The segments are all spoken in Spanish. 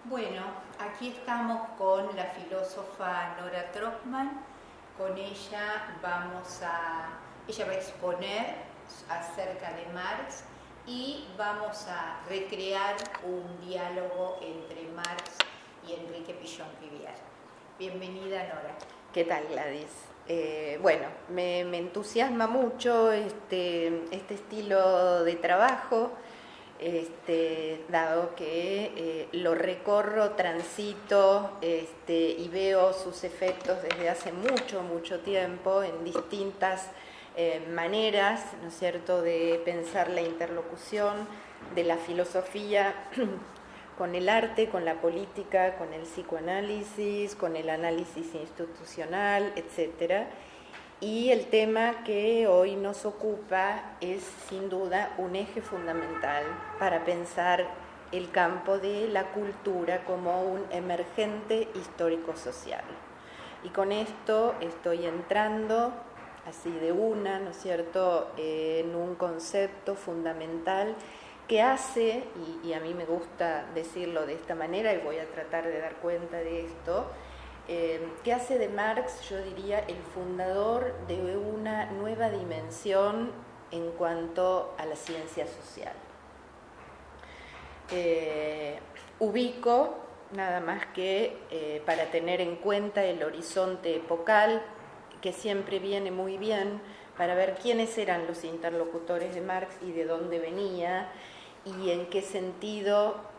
Bueno, aquí estamos con la filósofa Nora Trockman. Con ella ella va a exponer acerca de Marx y vamos a recrear un diálogo entre Marx y Enrique Pillon-Rivière. Bienvenida, Nora. ¿Qué tal, Gladys? Bueno, me entusiasma mucho este estilo de trabajo, dado que lo recorro, transito y veo sus efectos desde hace mucho tiempo en distintas maneras, ¿no es cierto?, de pensar la interlocución de la filosofía con el arte, con la política, con el psicoanálisis, con el análisis institucional, etc. Y el tema que hoy nos ocupa es sin duda un eje fundamental para pensar el campo de la cultura como un emergente histórico-social. Y con esto estoy entrando así de una, ¿no es cierto?, en un concepto fundamental que hace, y a mí me gusta decirlo de esta manera y voy a tratar de dar cuenta de esto, que hace de Marx, yo diría, el fundador de una nueva dimensión en cuanto a la ciencia social. Ubico, nada más que para tener en cuenta el horizonte epocal, que siempre viene muy bien para ver quiénes eran los interlocutores de Marx y de dónde venía, y en qué sentido,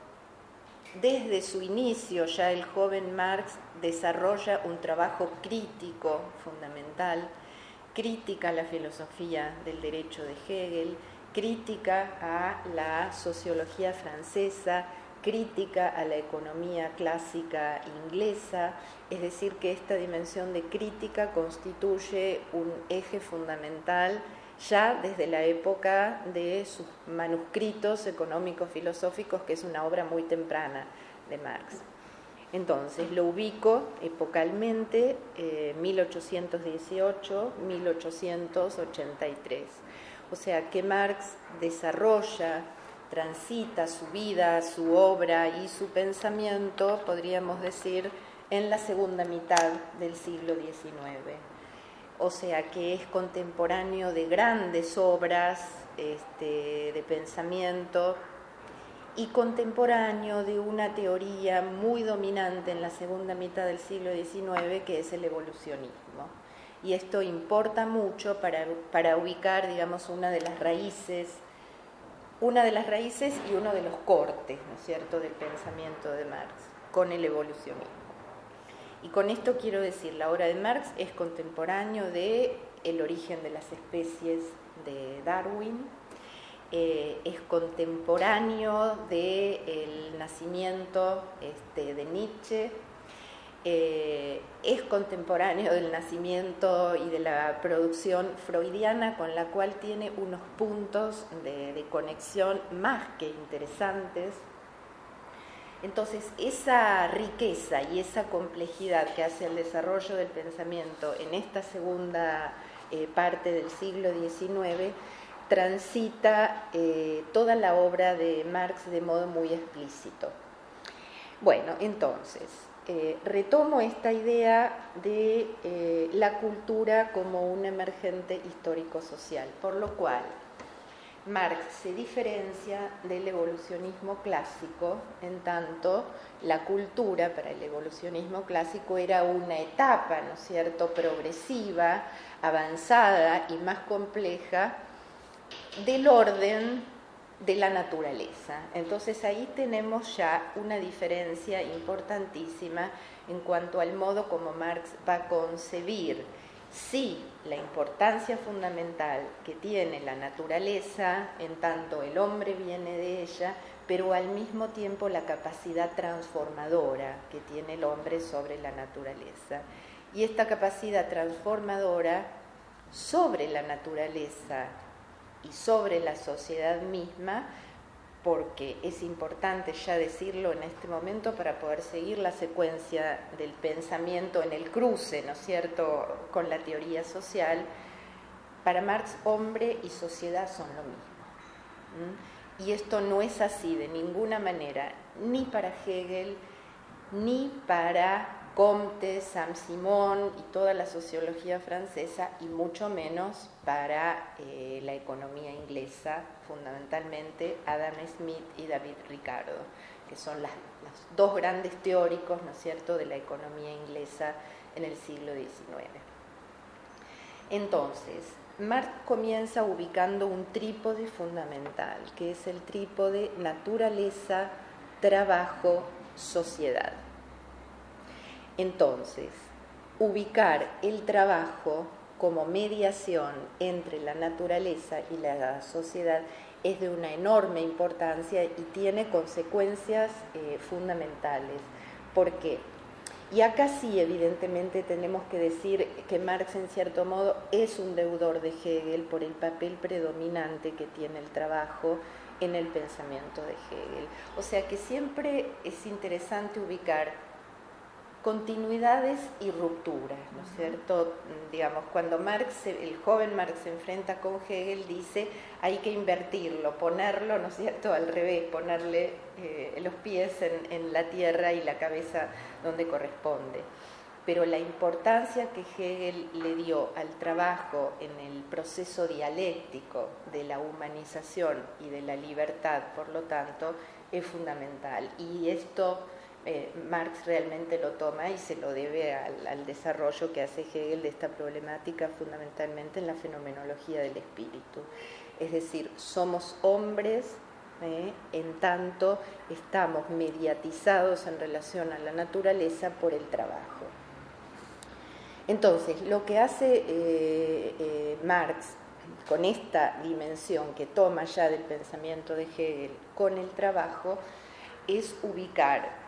desde su inicio, ya el joven Marx desarrolla un trabajo crítico fundamental, crítica a la filosofía del derecho de Hegel, crítica a la sociología francesa, crítica a la economía clásica inglesa, es decir, que esta dimensión de crítica constituye un eje fundamental ya desde la época de sus manuscritos económicos filosóficos, que es una obra muy temprana de Marx. Entonces, lo ubico epocalmente, 1818-1883. O sea, que Marx desarrolla, transita su vida, su obra y su pensamiento, podríamos decir, en la segunda mitad del siglo XIX. O sea que es contemporáneo de grandes obras de pensamiento y contemporáneo de una teoría muy dominante en la segunda mitad del siglo XIX, que es el evolucionismo. Y esto importa mucho para ubicar, digamos, una de las raíces y uno de los cortes, ¿no es cierto?, del pensamiento de Marx con el evolucionismo. Y con esto quiero decir, la obra de Marx es contemporáneo de El origen de las especies de Darwin, es contemporáneo del nacimiento de Nietzsche, es contemporáneo del nacimiento y de la producción freudiana, con la cual tiene unos puntos de conexión más que interesantes. Entonces, esa riqueza y esa complejidad que hace el desarrollo del pensamiento en esta segunda parte del siglo XIX transita toda la obra de Marx de modo muy explícito. Bueno, entonces, retomo esta idea de la cultura como un emergente histórico-social, por lo cual Marx se diferencia del evolucionismo clásico, en tanto la cultura para el evolucionismo clásico era una etapa, ¿no es cierto?, progresiva, avanzada y más compleja del orden de la naturaleza. Entonces ahí tenemos ya una diferencia importantísima en cuanto al modo como Marx va a concebir la importancia fundamental que tiene la naturaleza, en tanto el hombre viene de ella, pero al mismo tiempo la capacidad transformadora que tiene el hombre sobre la naturaleza. Y esta capacidad transformadora sobre la naturaleza y sobre la sociedad misma, porque es importante ya decirlo en este momento para poder seguir la secuencia del pensamiento en el cruce, ¿no es cierto?, con la teoría social. Para Marx, hombre y sociedad son lo mismo. Y esto no es así de ninguna manera, ni para Hegel, ni para Comte, Saint-Simon y toda la sociología francesa, y mucho menos para la economía inglesa, fundamentalmente Adam Smith y David Ricardo, que son los dos grandes teóricos, ¿no es cierto?, de la economía inglesa en el siglo XIX. Entonces, Marx comienza ubicando un trípode fundamental, que es el trípode naturaleza, trabajo, sociedad. Entonces, ubicar el trabajo como mediación entre la naturaleza y la sociedad es de una enorme importancia y tiene consecuencias fundamentales. ¿Por qué? Y acá sí, evidentemente, tenemos que decir que Marx, en cierto modo, es un deudor de Hegel por el papel predominante que tiene el trabajo en el pensamiento de Hegel. O sea que siempre es interesante ubicar continuidades y rupturas, ¿no es cierto? Digamos, cuando el joven Marx se enfrenta con Hegel, dice hay que invertirlo, ponerlo, ¿no es cierto?, al revés, ponerle los pies en la tierra y la cabeza donde corresponde. Pero la importancia que Hegel le dio al trabajo en el proceso dialéctico de la humanización y de la libertad, por lo tanto, es fundamental. Y esto Marx realmente lo toma y se lo debe al desarrollo que hace Hegel de esta problemática, fundamentalmente en la fenomenología del espíritu. Es decir, somos hombres en tanto estamos mediatizados en relación a la naturaleza por el trabajo. Entonces, lo que hace Marx con esta dimensión que toma ya del pensamiento de Hegel con el trabajo es ubicar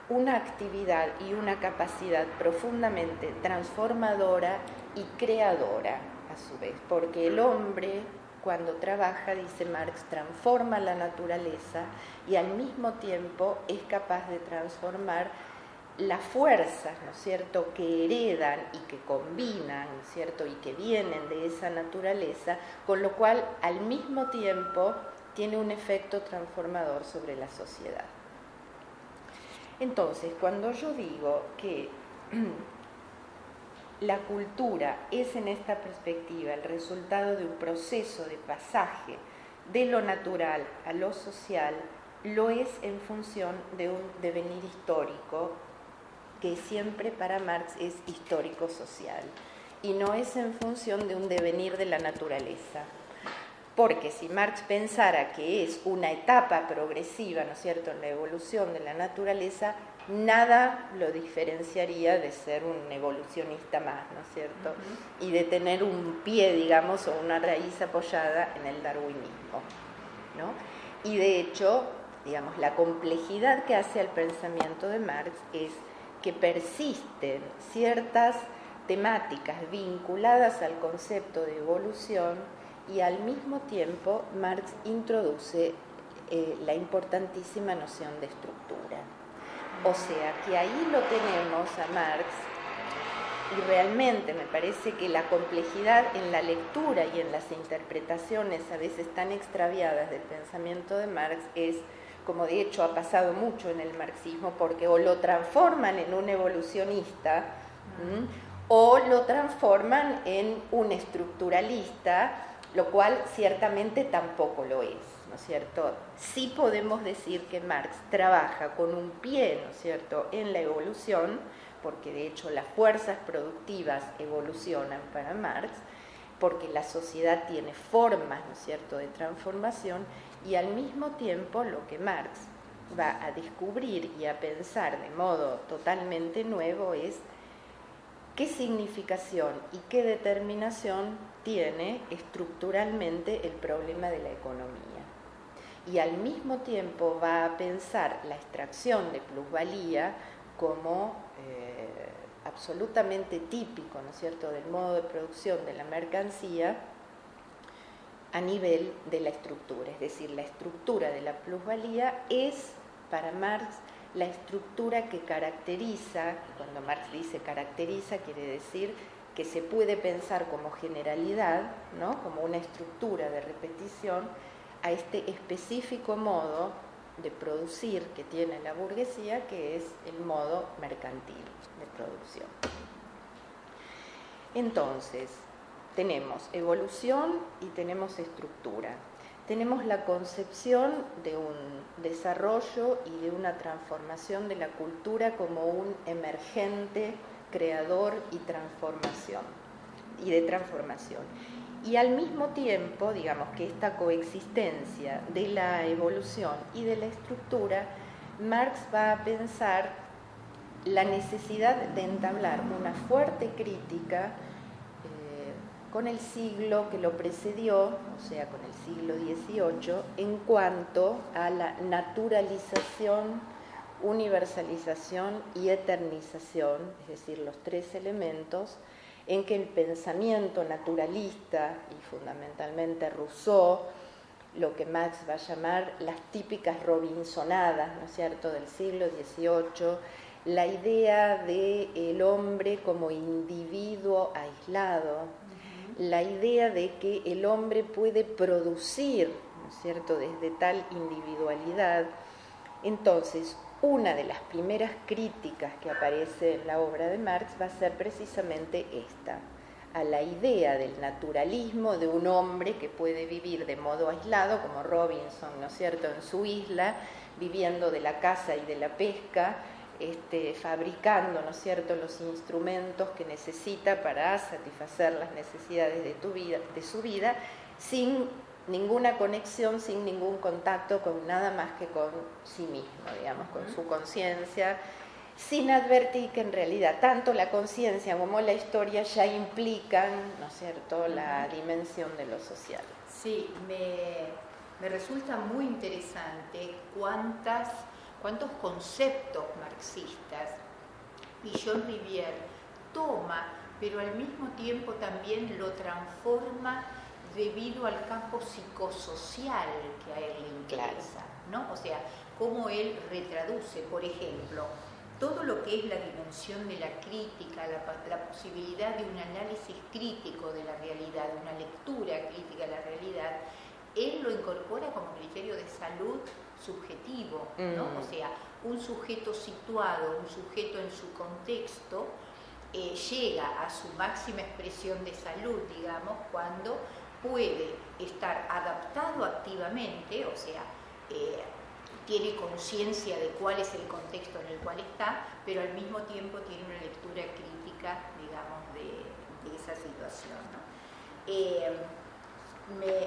una actividad y una capacidad profundamente transformadora y creadora a su vez, porque el hombre cuando trabaja, dice Marx, transforma la naturaleza y al mismo tiempo es capaz de transformar las fuerzas, ¿no es cierto?, que heredan y que combinan, ¿no es cierto?, y que vienen de esa naturaleza, con lo cual al mismo tiempo tiene un efecto transformador sobre la sociedad. Entonces, cuando yo digo que la cultura es en esta perspectiva el resultado de un proceso de pasaje de lo natural a lo social, lo es en función de un devenir histórico que siempre para Marx es histórico-social y no es en función de un devenir de la naturaleza. Porque si Marx pensara que es una etapa progresiva, ¿no es cierto?, en la evolución de la naturaleza, nada lo diferenciaría de ser un evolucionista más, ¿no es cierto?, y de tener un pie, digamos, o una raíz apoyada en el darwinismo, ¿no? Y de hecho, digamos, la complejidad que hace al pensamiento de Marx es que persisten ciertas temáticas vinculadas al concepto de evolución y al mismo tiempo Marx introduce la importantísima noción de estructura. O sea que ahí lo tenemos a Marx y realmente me parece que la complejidad en la lectura y en las interpretaciones a veces tan extraviadas del pensamiento de Marx es, como de hecho ha pasado mucho en el marxismo, porque o lo transforman en un evolucionista o lo transforman en un estructuralista, lo cual ciertamente tampoco lo es, ¿no es cierto? Sí podemos decir que Marx trabaja con un pie, ¿no es cierto?, en la evolución, porque de hecho las fuerzas productivas evolucionan para Marx, porque la sociedad tiene formas, ¿no es cierto?, de transformación, y al mismo tiempo lo que Marx va a descubrir y a pensar de modo totalmente nuevo es qué significación y qué determinación tiene estructuralmente el problema de la economía. Y al mismo tiempo va a pensar la extracción de plusvalía como absolutamente típico, ¿no es cierto?, del modo de producción de la mercancía a nivel de la estructura. Es decir, la estructura de la plusvalía es, para Marx, la estructura que caracteriza, cuando Marx dice caracteriza, quiere decir que se puede pensar como generalidad, ¿no?, como una estructura de repetición, a este específico modo de producir que tiene la burguesía, que es el modo mercantil de producción. Entonces, tenemos evolución y tenemos estructura. Tenemos la concepción de un desarrollo y de una transformación de la cultura como un emergente creador y de transformación. Y al mismo tiempo, digamos que esta coexistencia de la evolución y de la estructura, Marx va a pensar la necesidad de entablar una fuerte crítica con el siglo que lo precedió, o sea, con el siglo XVIII, en cuanto a la naturalización, universalización y eternización, es decir, los tres elementos en que el pensamiento naturalista y fundamentalmente Rousseau, lo que Marx va a llamar las típicas robinsonadas, ¿no es cierto?, del siglo XVIII, la idea del hombre como individuo aislado, la idea de que el hombre puede producir, ¿no es cierto?, desde tal individualidad. Entonces, una de las primeras críticas que aparece en la obra de Marx va a ser precisamente esta, a la idea del naturalismo de un hombre que puede vivir de modo aislado, como Robinson, ¿no es cierto?, en su isla, viviendo de la caza y de la pesca, fabricando, ¿no es cierto?, los instrumentos que necesita para satisfacer las necesidades de su vida, sin ninguna conexión, sin ningún contacto con nada más que con sí mismo, digamos, con su conciencia, sin advertir que en realidad tanto la conciencia como la historia ya implican, ¿no es cierto?, la dimensión de lo social. Sí, me resulta muy interesante cuántos conceptos marxistas John Rivière toma, pero al mismo tiempo también lo transforma debido al campo psicosocial que a él le interesa, ¿no? O sea, cómo él retraduce, por ejemplo, todo lo que es la dimensión de la crítica, la posibilidad de un análisis crítico de la realidad, de una lectura crítica de la realidad, él lo incorpora como criterio de salud subjetivo, ¿no? O sea, un sujeto situado, un sujeto en su contexto, llega a su máxima expresión de salud, digamos, cuando puede estar adaptado activamente, o sea, tiene conciencia de cuál es el contexto en el cual está, pero al mismo tiempo tiene una lectura crítica, digamos, de esa situación, ¿no?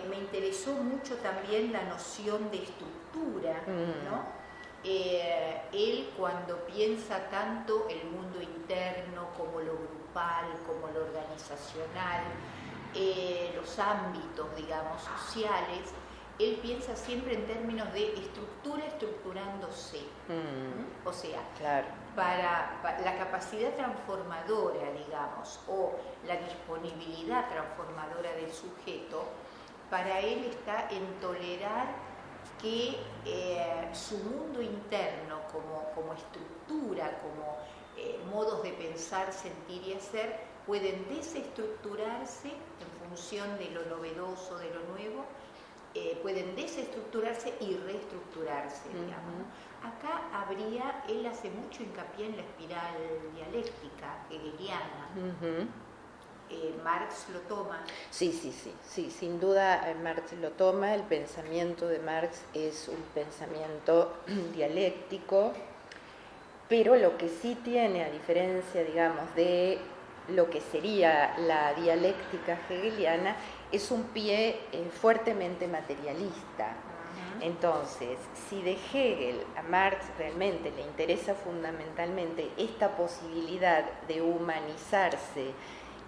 Me interesó mucho también la noción de estructura, ¿no? Él cuando piensa tanto el mundo interno como lo grupal, como lo organizacional, los ámbitos, digamos, sociales, él piensa siempre en términos de estructura estructurándose. O sea, para la capacidad transformadora, digamos, o la disponibilidad transformadora del sujeto, para él está en tolerar que su mundo interno como estructura, como modos de pensar, sentir y hacer, pueden desestructurarse en función de lo novedoso, de lo nuevo, pueden desestructurarse y reestructurarse, digamos. Acá él hace mucho hincapié en la espiral dialéctica hegeliana. Marx lo toma. Sí, sin duda Marx lo toma. El pensamiento de Marx es un pensamiento dialéctico, pero lo que sí tiene, a diferencia, digamos, de lo que sería la dialéctica hegeliana, es un pie fuertemente materialista. Entonces, si de Hegel a Marx realmente le interesa fundamentalmente esta posibilidad de humanizarse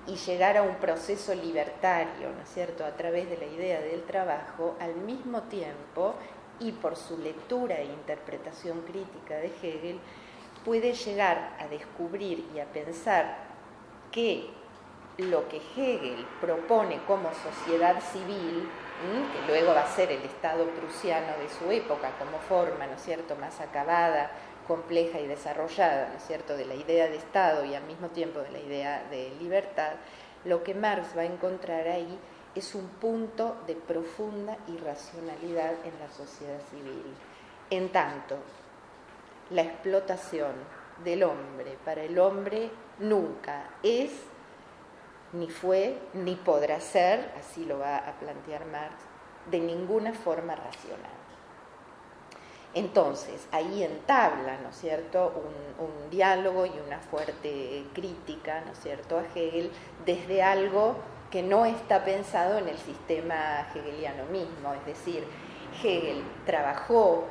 y llegar a un proceso libertario, ¿no es cierto?, a través de la idea del trabajo, al mismo tiempo, y por su lectura e interpretación crítica de Hegel, puede llegar a descubrir y a pensar que lo que Hegel propone como sociedad civil, que luego va a ser el Estado prusiano de su época como forma, ¿no es cierto?, más acabada, compleja y desarrollada, ¿no es cierto?, de la idea de Estado y al mismo tiempo de la idea de libertad, lo que Marx va a encontrar ahí es un punto de profunda irracionalidad en la sociedad civil. En tanto, la explotación del hombre para el hombre nunca es, ni fue, ni podrá ser, así lo va a plantear Marx, de ninguna forma racional. Entonces, ahí entabla, ¿no es cierto?, un diálogo y una fuerte crítica, ¿no es cierto?, a Hegel desde algo que no está pensado en el sistema hegeliano mismo, es decir, Hegel trabajó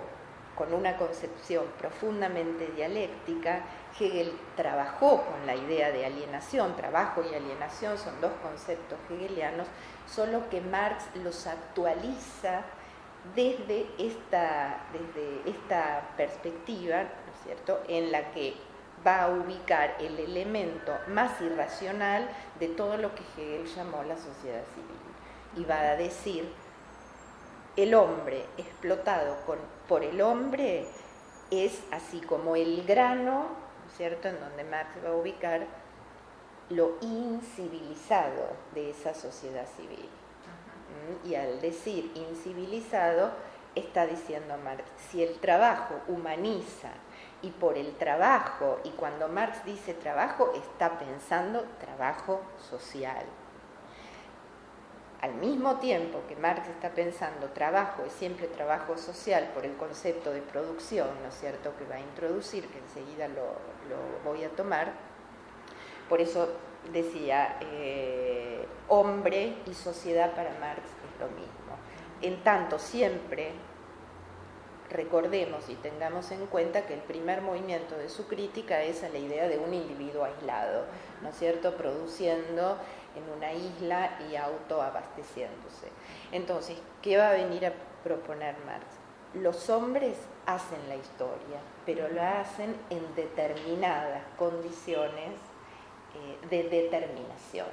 con una concepción profundamente dialéctica, Hegel trabajó con la idea de alienación, trabajo y alienación son dos conceptos hegelianos, solo que Marx los actualiza desde esta perspectiva, ¿no es cierto?, en la que va a ubicar el elemento más irracional de todo lo que Hegel llamó la sociedad civil. Y va a decir, el hombre explotado por el hombre es así como el grano, ¿no es cierto?, en donde Marx va a ubicar lo incivilizado de esa sociedad civil. Y al decir incivilizado, está diciendo Marx, si el trabajo humaniza y por el trabajo, y cuando Marx dice trabajo, está pensando trabajo social. Al mismo tiempo que Marx está pensando trabajo es siempre trabajo social por el concepto de producción, ¿no es cierto?, que va a introducir, que enseguida lo voy a tomar, por eso decía, hombre y sociedad para Marx es lo mismo. En tanto, siempre recordemos y tengamos en cuenta que el primer movimiento de su crítica es a la idea de un individuo aislado, ¿no es cierto?, produciendo en una isla y autoabasteciéndose. Entonces, ¿qué va a venir a proponer Marx? Los hombres hacen la historia, pero la hacen en determinadas condiciones de determinación.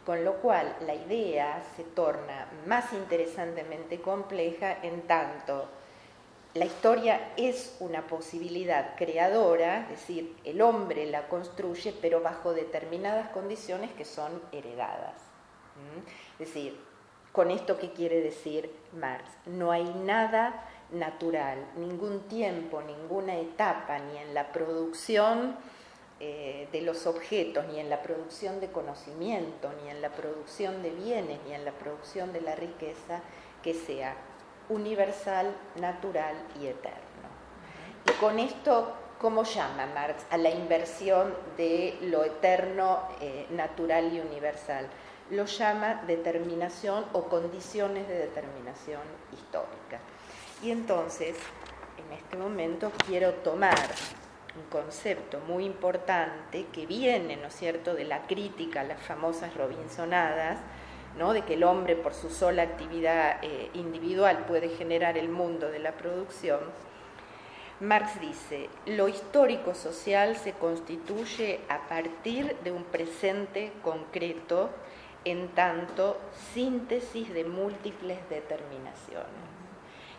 Con lo cual, la idea se torna más interesantemente compleja en tanto la historia es una posibilidad creadora, es decir, el hombre la construye, pero bajo determinadas condiciones que son heredadas. Es decir, ¿con esto qué quiere decir Marx? No hay nada natural, ningún tiempo, ninguna etapa, ni en la producción de los objetos, ni en la producción de conocimiento, ni en la producción de bienes, ni en la producción de la riqueza, que sea universal, natural y eterno. Y con esto, ¿cómo llama Marx a la inversión de lo eterno, natural y universal? Lo llama determinación o condiciones de determinación histórica. Y entonces, en este momento quiero tomar un concepto muy importante que viene, ¿no es cierto?, de la crítica a las famosas Robinsonadas, ¿no?, de que el hombre por su sola actividad individual puede generar el mundo de la producción. Marx dice, lo histórico social se constituye a partir de un presente concreto, en tanto síntesis de múltiples determinaciones.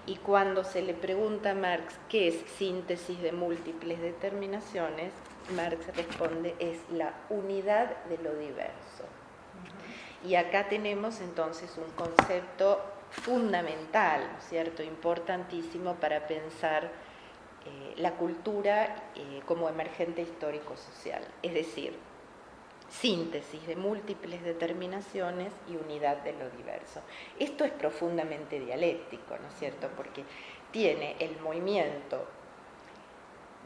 Y cuando se le pregunta a Marx qué es síntesis de múltiples determinaciones, Marx responde, es la unidad de lo diverso. Y acá tenemos entonces un concepto fundamental, ¿no es cierto?, importantísimo para pensar la cultura como emergente histórico-social. Es decir, síntesis de múltiples determinaciones y unidad de lo diverso. Esto es profundamente dialéctico, ¿no es cierto?, porque tiene el movimiento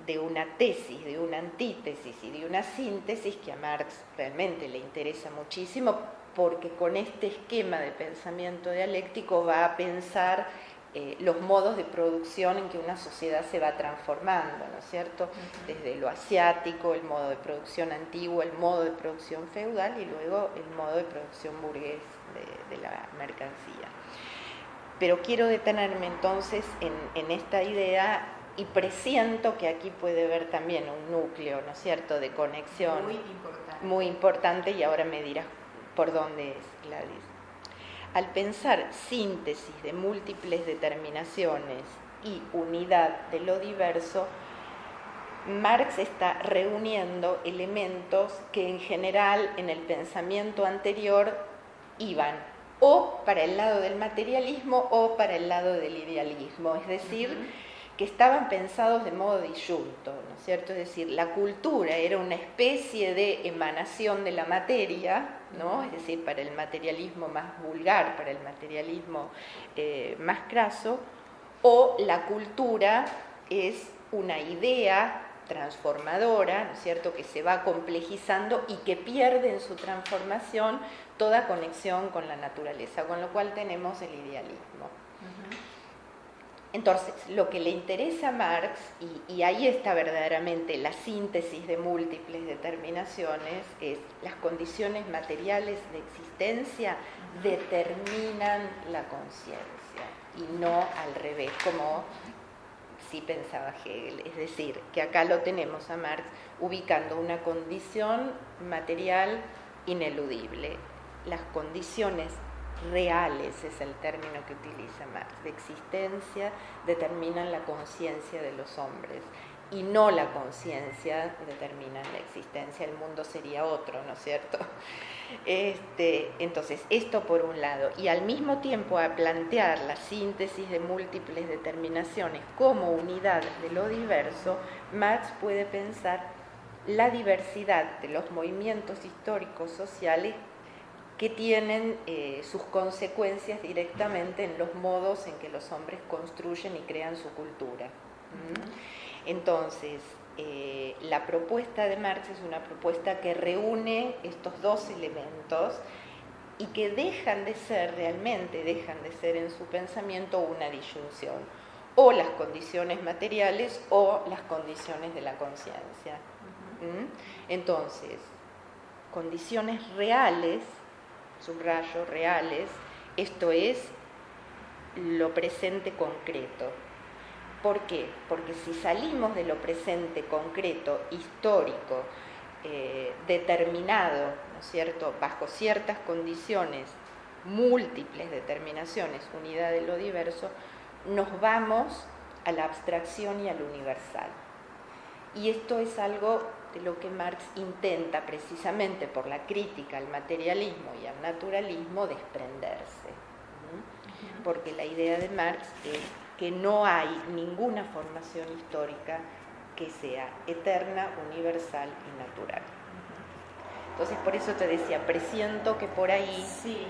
de una tesis, de una antítesis y de una síntesis que a Marx realmente le interesa muchísimo, porque con este esquema de pensamiento dialéctico va a pensar los modos de producción en que una sociedad se va transformando, ¿no es cierto?, desde lo asiático, el modo de producción antiguo, el modo de producción feudal y luego el modo de producción burgués de la mercancía. Pero quiero detenerme entonces en esta idea y presiento que aquí puede haber también un núcleo, ¿no es cierto?, de conexión muy importante, y ahora me dirás por dónde es, Gladys. Al pensar síntesis de múltiples determinaciones y unidad de lo diverso, Marx está reuniendo elementos que en general en el pensamiento anterior iban o para el lado del materialismo o para el lado del idealismo, es decir, que estaban pensados de modo disyunto, ¿no es cierto? Es decir, la cultura era una especie de emanación de la materia, ¿no? Es decir, para el materialismo más vulgar, para el materialismo más craso, o la cultura es una idea transformadora, ¿no es cierto?, que se va complejizando y que pierde en su transformación toda conexión con la naturaleza, con lo cual tenemos el idealismo. Entonces, lo que le interesa a Marx, y ahí está verdaderamente la síntesis de múltiples determinaciones, es las condiciones materiales de existencia determinan la conciencia y no al revés, como sí pensaba Hegel. Es decir, que acá lo tenemos a Marx ubicando una condición material ineludible. Las condiciones reales, es el término que utiliza Marx, de existencia, determinan la conciencia de los hombres y no la conciencia determina la existencia. El mundo sería otro, ¿no es cierto? Entonces, esto por un lado, y al mismo tiempo a plantear la síntesis de múltiples determinaciones como unidad de lo diverso, Marx puede pensar la diversidad de los movimientos históricos sociales que tienen sus consecuencias directamente en los modos en que los hombres construyen y crean su cultura. Entonces, la propuesta de Marx es una propuesta que reúne estos dos elementos y que dejan de ser en su pensamiento una disyunción, o las condiciones materiales o las condiciones de la conciencia. Entonces, condiciones reales, subrayo reales, esto es lo presente concreto. ¿Por qué? Porque si salimos de lo presente concreto, histórico, determinado, ¿no es cierto?, bajo ciertas condiciones, múltiples determinaciones, unidad de lo diverso, nos vamos a la abstracción y al universal. Y esto es algo de lo que Marx intenta, precisamente por la crítica al materialismo y al naturalismo, desprenderse. Porque la idea de Marx es que no hay ninguna formación histórica que sea eterna, universal y natural. Entonces, por eso te decía, presiento que por ahí... Sí,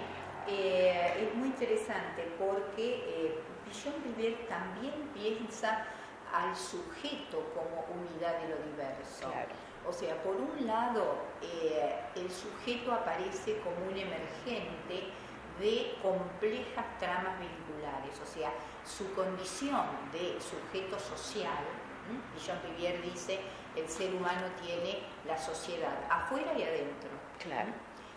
es muy interesante porque Pichon-Rivière también piensa al sujeto como unidad de lo diverso. Claro. O sea, por un lado, el sujeto aparece como un emergente de complejas tramas vinculares, o sea, su condición de sujeto social. Pichon-Rivière dice, el ser humano tiene la sociedad afuera y adentro. Claro.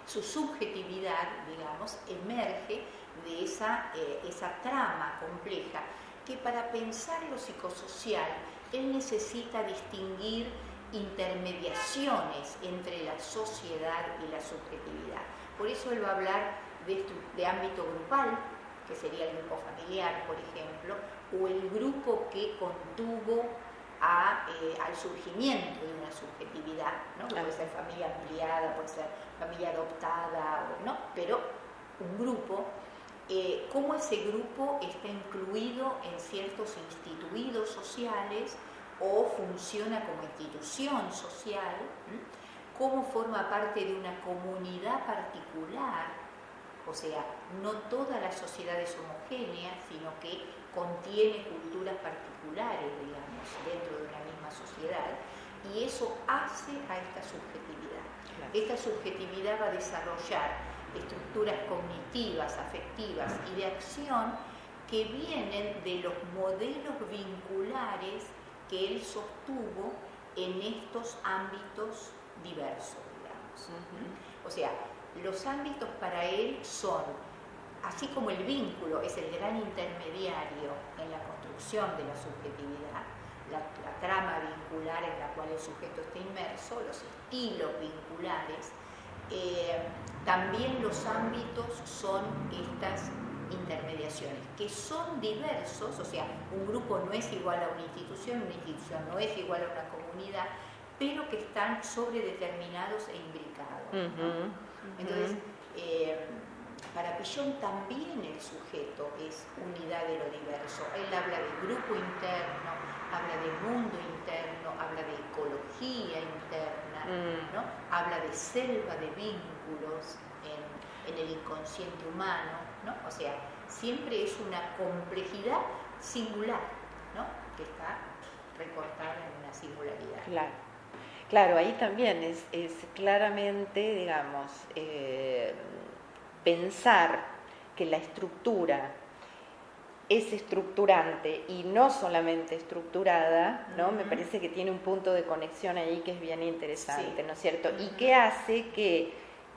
Su subjetividad, digamos, emerge de esa trama compleja, que para pensar lo psicosocial, él necesita distinguir intermediaciones entre la sociedad y la subjetividad. Por eso él va a hablar de ámbito grupal, que sería el grupo familiar, por ejemplo, o el grupo que contuvo al surgimiento de una subjetividad, ¿no? Que puede ser familia ampliada, puede ser familia adoptada, ¿no? Pero un grupo, cómo ese grupo está incluido en ciertos instituidos sociales o funciona como institución social, cómo forma parte de una comunidad particular, o sea, no toda la sociedad es homogénea, sino que contiene culturas particulares, digamos, dentro de una misma sociedad, y eso hace a esta subjetividad. Claro. Esta subjetividad va a desarrollar estructuras cognitivas, afectivas y de acción que vienen de los modelos vinculares que él sostuvo en estos ámbitos diversos, digamos. O sea, los ámbitos para él son, así como el vínculo es el gran intermediario en la construcción de la subjetividad, la trama vincular en la cual el sujeto está inmerso, los estilos vinculares, también los ámbitos son estas intermediaciones, que son diversos, o sea, un grupo no es igual a una institución no es igual a una comunidad, pero que están sobredeterminados e imbricados, ¿no? Entonces, Para Pichon también el sujeto es unidad de lo diverso. Él habla de grupo interno, habla de mundo interno, habla de ecología interna, ¿no? Habla de selva de vínculos en el inconsciente humano, ¿no? O sea, siempre es una complejidad singular, ¿no? Que está recortada en una singularidad. Claro. Claro, ahí también es claramente, digamos, pensar que la estructura es estructurante y no solamente estructurada, ¿no? Me parece que tiene un punto de conexión ahí que es bien interesante, sí. ¿No es cierto? Y que hace que,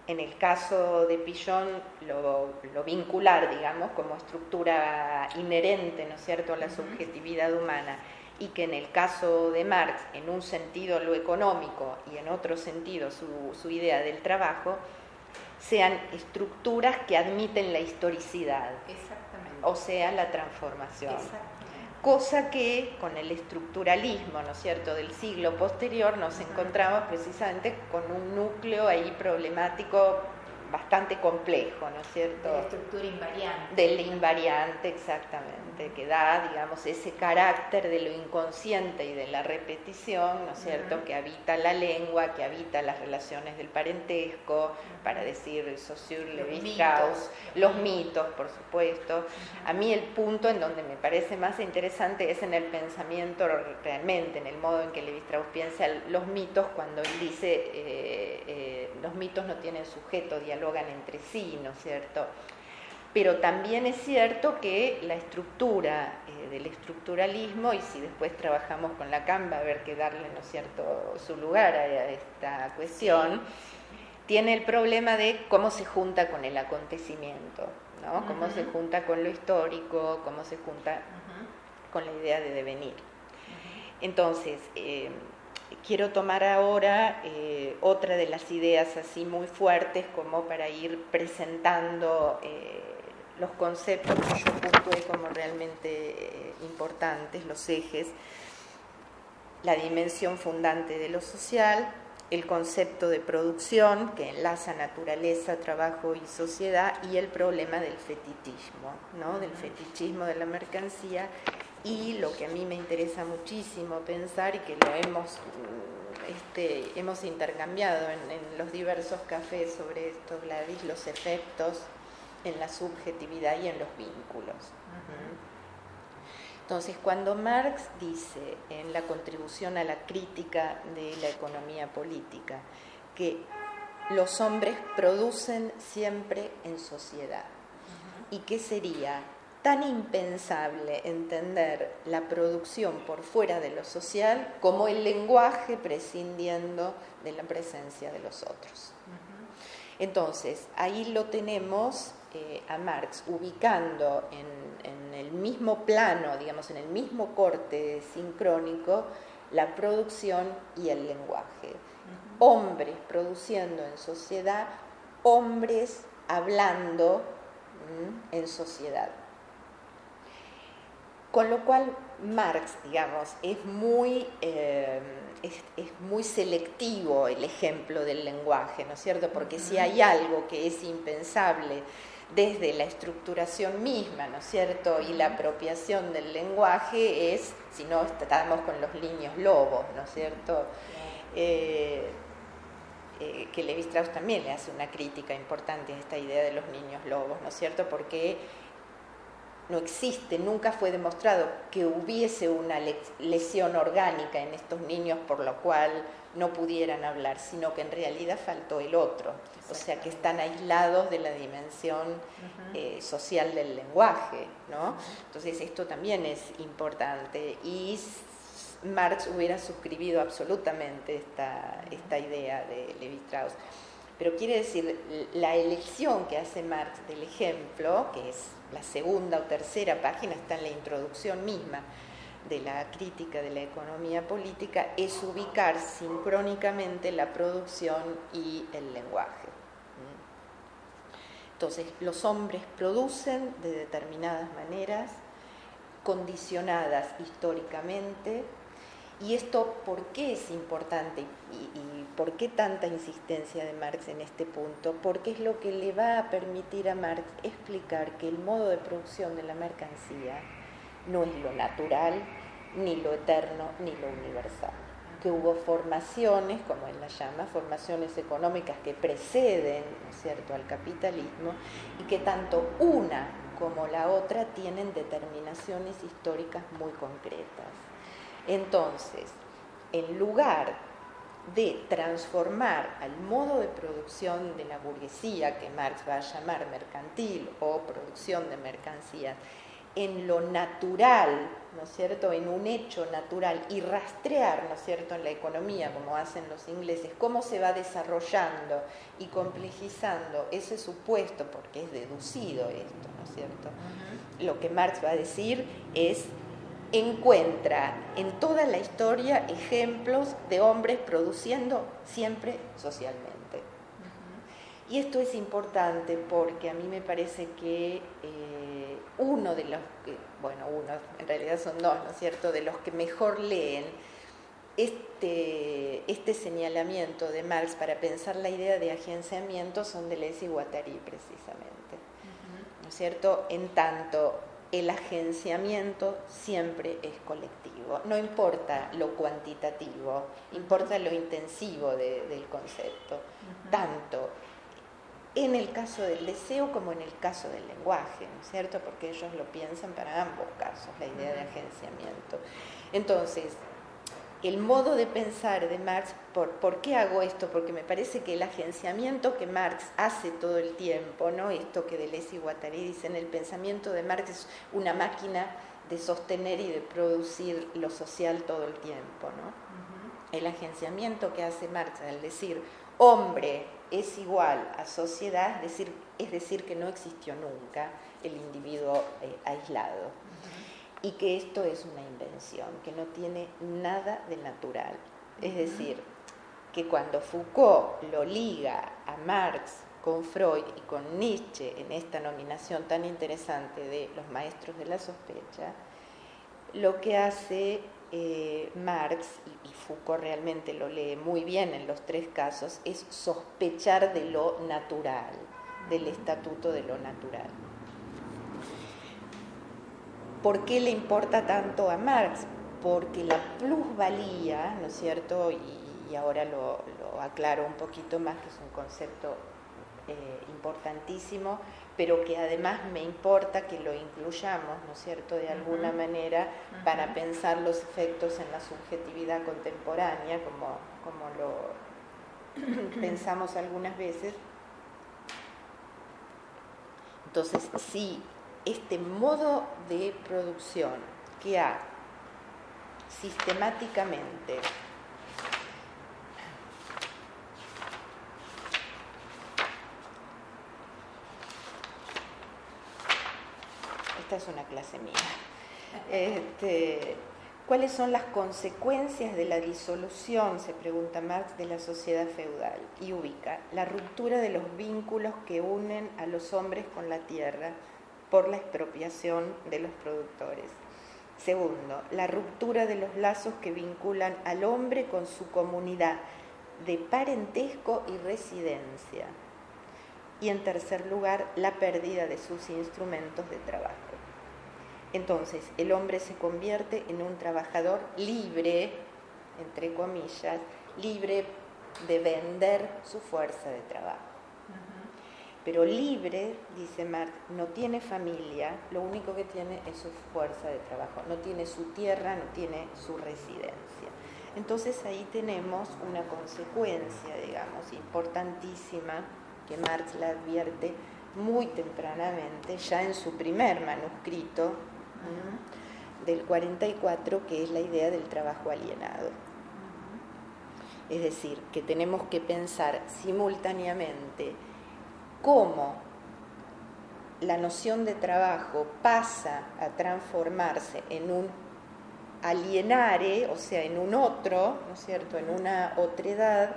en el caso de Pichon, lo vincular, digamos, como estructura inherente, ¿no es cierto?, a la subjetividad humana, y que en el caso de Marx, en un sentido lo económico y en otro sentido su idea del trabajo, sean estructuras que admiten la historicidad. Exactamente. O sea, la transformación. Exactamente. Cosa que con el estructuralismo, ¿no es cierto?, del siglo posterior nos encontramos precisamente con un núcleo ahí problemático bastante complejo, ¿no es cierto? De la estructura invariante. Del invariante, exactamente, que da, digamos, ese carácter de lo inconsciente y de la repetición, ¿no es cierto?, que habita la lengua, que habita las relaciones del parentesco, para decir Saussure, Lévi-Strauss, los mitos, por supuesto. A mí el punto en donde me parece más interesante es en el pensamiento realmente, en el modo en que Lévi-Strauss piensa los mitos, cuando él dice los mitos no tienen sujeto, dialogan entre sí, ¿no es cierto? Pero también es cierto que la estructura del estructuralismo, y si después trabajamos con Lacan va a haber que darle, ¿no es cierto?, su lugar a esta cuestión, tiene el problema de cómo se junta con el acontecimiento, ¿no? Cómo se junta con lo histórico, cómo se junta con la idea de devenir. Entonces, quiero tomar ahora otra de las ideas así muy fuertes como para ir presentando los conceptos que yo puntué como realmente importantes, los ejes, la dimensión fundante de lo social, el concepto de producción que enlaza naturaleza, trabajo y sociedad, y el problema del fetichismo, ¿no? Del fetichismo de la mercancía. Y lo que a mí me interesa muchísimo pensar y que lo hemos intercambiado en los diversos cafés sobre esto, Gladys, los efectos en la subjetividad y en los vínculos. Entonces, cuando Marx dice en la contribución a la crítica de la economía política que los hombres producen siempre en sociedad y que sería tan impensable entender la producción por fuera de lo social como el lenguaje prescindiendo de la presencia de los otros. Entonces, ahí lo tenemos a Marx ubicando en el mismo plano, digamos, en el mismo corte sincrónico, la producción y el lenguaje. Hombres produciendo en sociedad, hombres hablando en sociedad. Con lo cual Marx, digamos, es muy selectivo el ejemplo del lenguaje, ¿no es cierto? Porque si hay algo que es impensable desde la estructuración misma, ¿no es cierto? Y la apropiación del lenguaje es, si no estamos con los niños lobos, ¿no es cierto? Que Lévi-Strauss también le hace una crítica importante a esta idea de los niños lobos, ¿no es cierto? Porque no existe, nunca fue demostrado que hubiese una lesión orgánica en estos niños por lo cual no pudieran hablar, sino que en realidad faltó el otro, o sea que están aislados de la dimensión social del lenguaje, ¿no? Entonces esto también es importante y Marx hubiera suscribido absolutamente esta idea de Lévi-Strauss. Pero quiere decir, la elección que hace Marx del ejemplo, que es la segunda o tercera página, está en la introducción misma de la crítica de la economía política, es ubicar sincrónicamente la producción y el lenguaje. Entonces, los hombres producen de determinadas maneras, condicionadas históricamente, ¿Y esto por qué es importante y por qué tanta insistencia de Marx en este punto? Porque es lo que le va a permitir a Marx explicar que el modo de producción de la mercancía no es lo natural, ni lo eterno, ni lo universal. Que hubo formaciones, como él las llama, formaciones económicas que preceden, ¿no es cierto?, al capitalismo, y que tanto una como la otra tienen determinaciones históricas muy concretas. Entonces, en lugar de transformar al modo de producción de la burguesía, que Marx va a llamar mercantil o producción de mercancías, en lo natural, ¿no es cierto?, en un hecho natural, y rastrear, ¿no es cierto?, en la economía, como hacen los ingleses, cómo se va desarrollando y complejizando ese supuesto, porque es deducido esto, ¿no es cierto? Lo que Marx va a decir es: encuentra en toda la historia ejemplos de hombres produciendo siempre socialmente. Y esto es importante porque a mí me parece que uno de los que, bueno, uno, en realidad son dos, ¿no es cierto?, de los que mejor leen este señalamiento de Marx para pensar la idea de agenciamiento son Deleuze y Guattari, precisamente, ¿no es cierto?, en tanto el agenciamiento siempre es colectivo, no importa lo cuantitativo, importa lo intensivo del concepto, tanto en el caso del deseo como en el caso del lenguaje, ¿no es cierto?, porque ellos lo piensan para ambos casos, la idea de agenciamiento. Entonces, el modo de pensar de Marx, ¿por qué hago esto? Porque me parece que el agenciamiento que Marx hace todo el tiempo, ¿no?, esto que Deleuze y Guattari dicen, el pensamiento de Marx es una máquina de sostener y de producir lo social todo el tiempo, ¿no? El agenciamiento que hace Marx al decir hombre es igual a sociedad, es decir que no existió nunca el individuo aislado. Y que esto es una invención, que no tiene nada de natural. Es decir, que cuando Foucault lo liga a Marx con Freud y con Nietzsche en esta nominación tan interesante de los maestros de la sospecha, lo que hace Marx, y Foucault realmente lo lee muy bien en los tres casos, es sospechar de lo natural, del estatuto de lo natural. ¿Por qué le importa tanto a Marx? Porque la plusvalía, ¿no es cierto?, y ahora lo aclaro un poquito más, que es un concepto importantísimo, pero que además me importa que lo incluyamos, ¿no es cierto?, de alguna manera, para pensar los efectos en la subjetividad contemporánea, como lo pensamos algunas veces. Entonces, sí, este modo de producción que ha sistemáticamente esta es una clase mía. ¿Cuáles son las consecuencias de la disolución, se pregunta Marx, de la sociedad feudal? Y ubica la ruptura de los vínculos que unen a los hombres con la tierra por la expropiación de los productores. Segundo, la ruptura de los lazos que vinculan al hombre con su comunidad de parentesco y residencia. Y en tercer lugar, la pérdida de sus instrumentos de trabajo. Entonces, el hombre se convierte en un trabajador libre, entre comillas, libre de vender su fuerza de trabajo. Pero libre, dice Marx, no tiene familia, lo único que tiene es su fuerza de trabajo, no tiene su tierra, no tiene su residencia. Entonces ahí tenemos una consecuencia, digamos, importantísima, que Marx la advierte muy tempranamente, ya en su primer manuscrito del 44, que es la idea del trabajo alienado. Es decir, que tenemos que pensar simultáneamente cómo la noción de trabajo pasa a transformarse en un alienare, o sea, en un otro, ¿no es cierto?, en una otredad,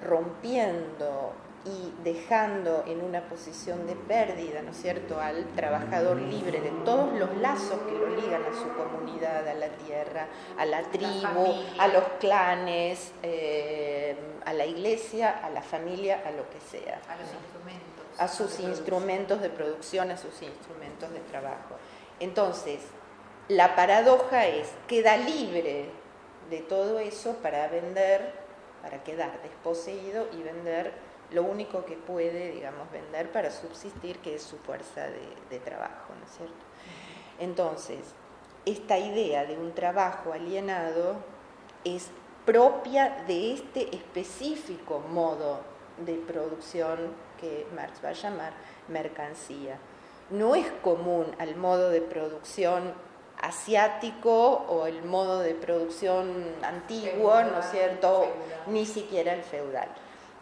rompiendo y dejando en una posición de pérdida, ¿no es cierto?, al trabajador libre de todos los lazos que lo ligan a su comunidad, a la tierra, a la tribu, a los clanes, a la iglesia, a la familia, a lo que sea. A los instrumentos. A sus instrumentos de producción, a sus instrumentos de trabajo. Entonces, la paradoja es, queda libre de todo eso para vender, para quedar desposeído y vender lo único que puede, digamos, vender para subsistir, que es su fuerza de trabajo, ¿no es cierto? Entonces, esta idea de un trabajo alienado es propia de este específico modo de producción que Marx va a llamar mercancía. No es común al modo de producción asiático o el modo de producción antiguo, feudal, ¿no es cierto? Feudal. Ni siquiera el feudal.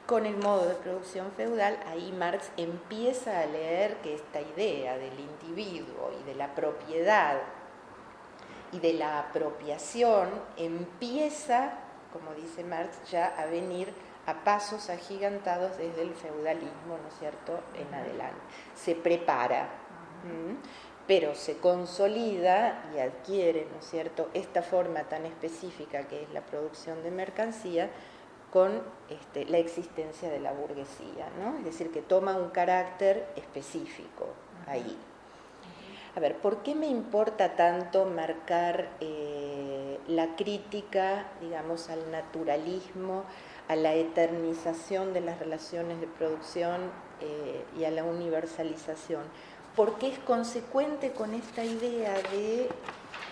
Con el modo de producción feudal, ahí Marx empieza a leer que esta idea del individuo y de la propiedad y de la apropiación empieza, como dice Marx, ya a venir a pasos agigantados desde el feudalismo, ¿no es cierto?, en adelante. Se prepara, pero se consolida y adquiere, ¿no es cierto?, esta forma tan específica que es la producción de mercancía, con la existencia de la burguesía, ¿no? Es decir, que toma un carácter específico ahí. A ver, ¿por qué me importa tanto marcar la crítica, digamos, al naturalismo, a la eternización de las relaciones de producción y a la universalización? Porque es consecuente con esta idea de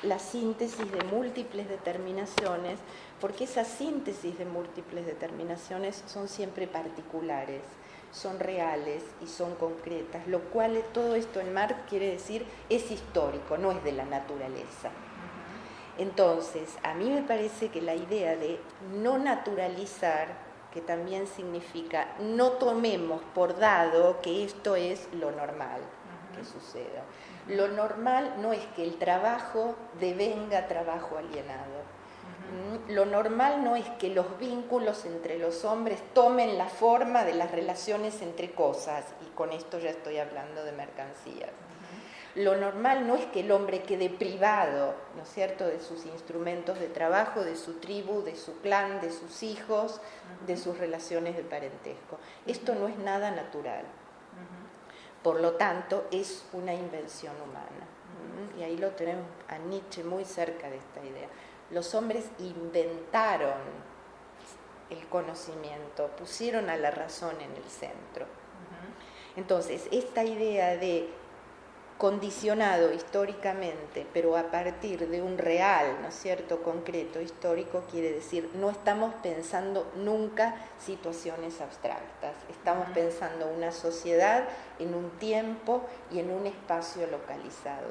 la síntesis de múltiples determinaciones, porque esas síntesis de múltiples determinaciones son siempre particulares, son reales y son concretas, lo cual todo esto en Marx quiere decir es histórico, no es de la naturaleza. Entonces, a mí me parece que la idea de no naturalizar, que también significa no tomemos por dado que esto es lo normal que suceda. Lo normal no es que el trabajo devenga trabajo alienado. Lo normal no es que los vínculos entre los hombres tomen la forma de las relaciones entre cosas, y con esto ya estoy hablando de mercancías. Lo normal no es que el hombre quede privado, ¿no es cierto?, de sus instrumentos de trabajo, de su tribu, de su clan, de sus hijos, de sus relaciones de parentesco. Esto no es nada natural. Por lo tanto, es una invención humana. Y ahí lo tenemos a Nietzsche muy cerca de esta idea. Los hombres inventaron el conocimiento, pusieron a la razón en el centro. Entonces, esta idea de condicionado históricamente, pero a partir de un real, ¿no es cierto?, concreto, histórico, quiere decir, no estamos pensando nunca situaciones abstractas, estamos pensando una sociedad en un tiempo y en un espacio localizado.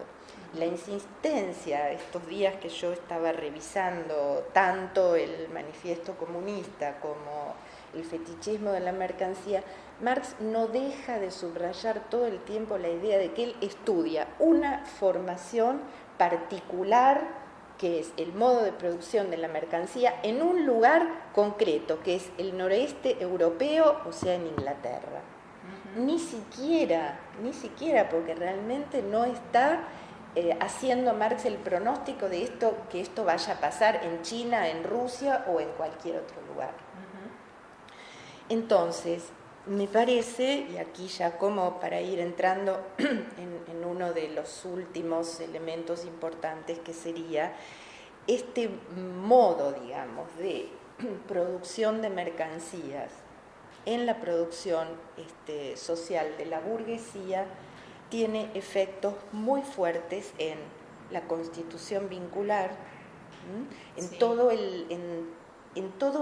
La insistencia, estos días que yo estaba revisando tanto el manifiesto comunista como el fetichismo de la mercancía, Marx no deja de subrayar todo el tiempo la idea de que él estudia una formación particular, que es el modo de producción de la mercancía, en un lugar concreto, que es el noreste europeo, o sea, en Inglaterra. Ni siquiera, porque realmente no está haciendo Marx el pronóstico de esto, que esto vaya a pasar en China, en Rusia o en cualquier otro lugar. Entonces, me parece, y aquí ya como para ir entrando en uno de los últimos elementos importantes, que sería este modo, digamos, de producción de mercancías en la producción social de la burguesía, tiene efectos muy fuertes en la constitución vincular, en todo